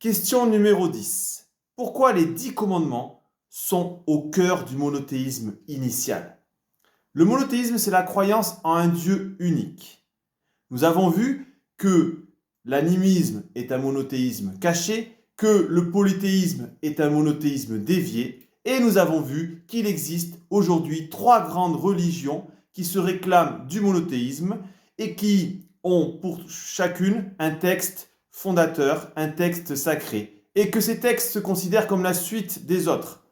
Question numéro 10. Pourquoi les 10 commandements sont au cœur du monothéisme initial? Le monothéisme, c'est la croyance en un Dieu unique. Nous avons vu que l'animisme est un monothéisme caché, que le polythéisme est un monothéisme dévié, et nous avons vu qu'il existe aujourd'hui 3 grandes religions qui se réclament du monothéisme et qui ont pour chacune un texte fondateur, un texte sacré, et que ces textes se considèrent comme la suite des autres.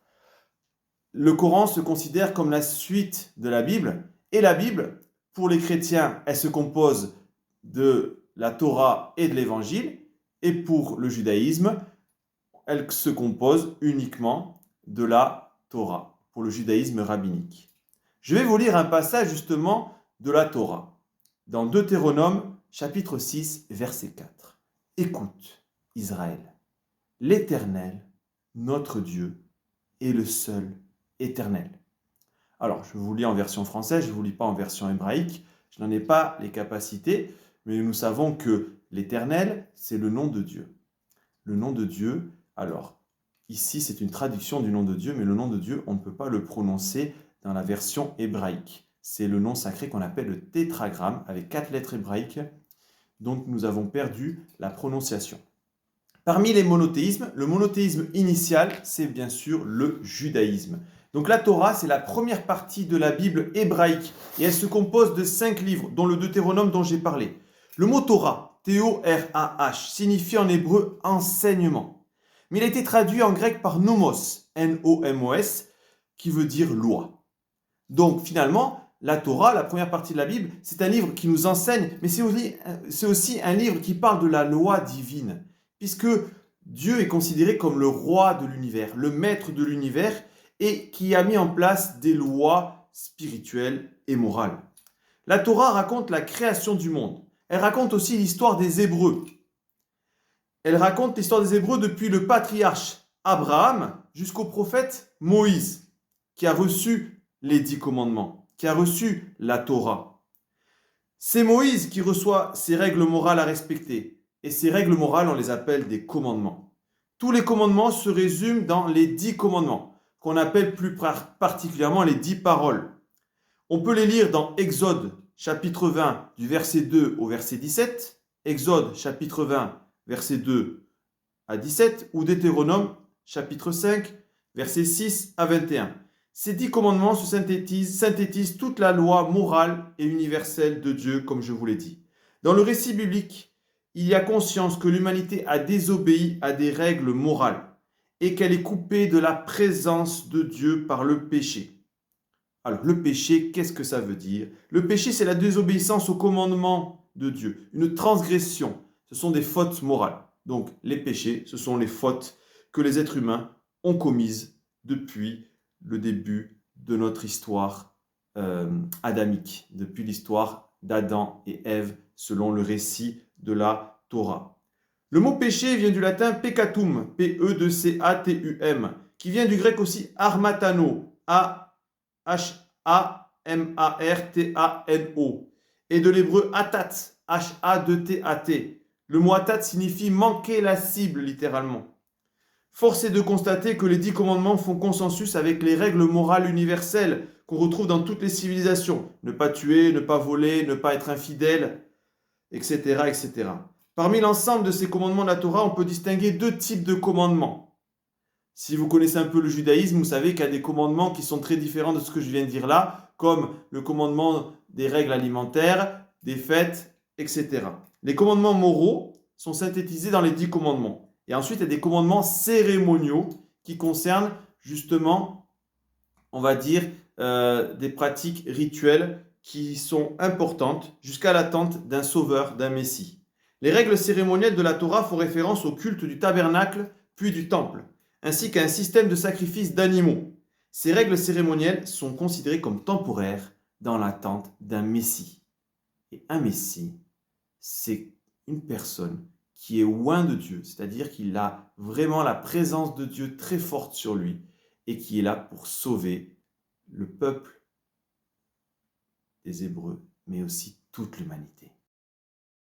Le Coran se considère comme la suite de la Bible, et la Bible, pour les chrétiens, elle se compose de la Torah et de l'Évangile, et pour le judaïsme, elle se compose uniquement de la Torah, pour le judaïsme rabbinique. Je vais vous lire un passage justement de la Torah, dans Deutéronome chapitre 6, verset 4. Écoute, Israël, l'Éternel, notre Dieu, est le seul éternel. Alors, je vous lis en version française, je ne vous lis pas en version hébraïque, je n'en ai pas les capacités, mais nous savons que l'Éternel, c'est le nom de Dieu. Le nom de Dieu, alors, ici c'est une traduction du nom de Dieu, mais le nom de Dieu, on ne peut pas le prononcer dans la version hébraïque. C'est le nom sacré qu'on appelle le tétragramme, avec 4 lettres hébraïques, donc nous avons perdu la prononciation. Parmi les monothéismes, le monothéisme initial, c'est bien sûr le judaïsme. Donc la Torah, c'est la première partie de la Bible hébraïque et elle se compose de 5 livres, dont le Deutéronome dont j'ai parlé. Le mot Torah, T-O-R-A-H, signifie en hébreu enseignement. Mais il a été traduit en grec par nomos, N-O-M-O-S, qui veut dire loi. Donc finalement, la Torah, la première partie de la Bible, c'est un livre qui nous enseigne, mais c'est aussi un livre qui parle de la loi divine, puisque Dieu est considéré comme le roi de l'univers, le maître de l'univers, et qui a mis en place des lois spirituelles et morales. La Torah raconte la création du monde. Elle raconte aussi l'histoire des Hébreux. Elle raconte l'histoire des Hébreux depuis le patriarche Abraham jusqu'au prophète Moïse, qui a reçu les 10 commandements, qui a reçu la Torah. C'est Moïse qui reçoit ces règles morales à respecter. Et ces règles morales, on les appelle des commandements. Tous les commandements se résument dans les 10 commandements, qu'on appelle plus particulièrement les 10 paroles. On peut les lire dans Exode, chapitre 20, du verset 2 au verset 17, Exode, chapitre 20, verset 2 à 17, ou Deutéronome, chapitre 5, verset 6 à 21. Ces 10 commandements synthétisent toute la loi morale et universelle de Dieu, comme je vous l'ai dit. Dans le récit biblique, il y a conscience que l'humanité a désobéi à des règles morales et qu'elle est coupée de la présence de Dieu par le péché. Alors, le péché, qu'est-ce que ça veut dire? Le péché, c'est la désobéissance au commandement de Dieu, une transgression. Ce sont des fautes morales. Donc, les péchés, ce sont les fautes que les êtres humains ont commises depuis le début de notre histoire adamique, depuis l'histoire d'Adam et Ève, selon le récit de la Torah. Le mot péché vient du latin peccatum, P-E-C-A-T-U-M, qui vient du grec aussi armatano, A-H-A-M-A-R-T-A-N-O, et de l'hébreu atat, H-A-2-T-A-T. Le mot atat signifie manquer la cible, littéralement. Force est de constater que les 10 commandements font consensus avec les règles morales universelles qu'on retrouve dans toutes les civilisations. Ne pas tuer, ne pas voler, ne pas être infidèle, etc., etc. Parmi l'ensemble de ces commandements de la Torah, on peut distinguer 2 types de commandements. Si vous connaissez un peu le judaïsme, vous savez qu'il y a des commandements qui sont très différents de ce que je viens de dire là, comme le commandement des règles alimentaires, des fêtes, etc. Les commandements moraux sont synthétisés dans les 10 commandements. Et ensuite, il y a des commandements cérémoniaux qui concernent justement, on va dire, des pratiques rituelles qui sont importantes jusqu'à l'attente d'un sauveur, d'un messie. Les règles cérémonielles de la Torah font référence au culte du tabernacle puis du temple, ainsi qu'à un système de sacrifice d'animaux. Ces règles cérémonielles sont considérées comme temporaires dans l'attente d'un messie. Et un messie, c'est une personne qui est loin de Dieu, c'est-à-dire qu'il a vraiment la présence de Dieu très forte sur lui et qui est là pour sauver le peuple des Hébreux, mais aussi toute l'humanité.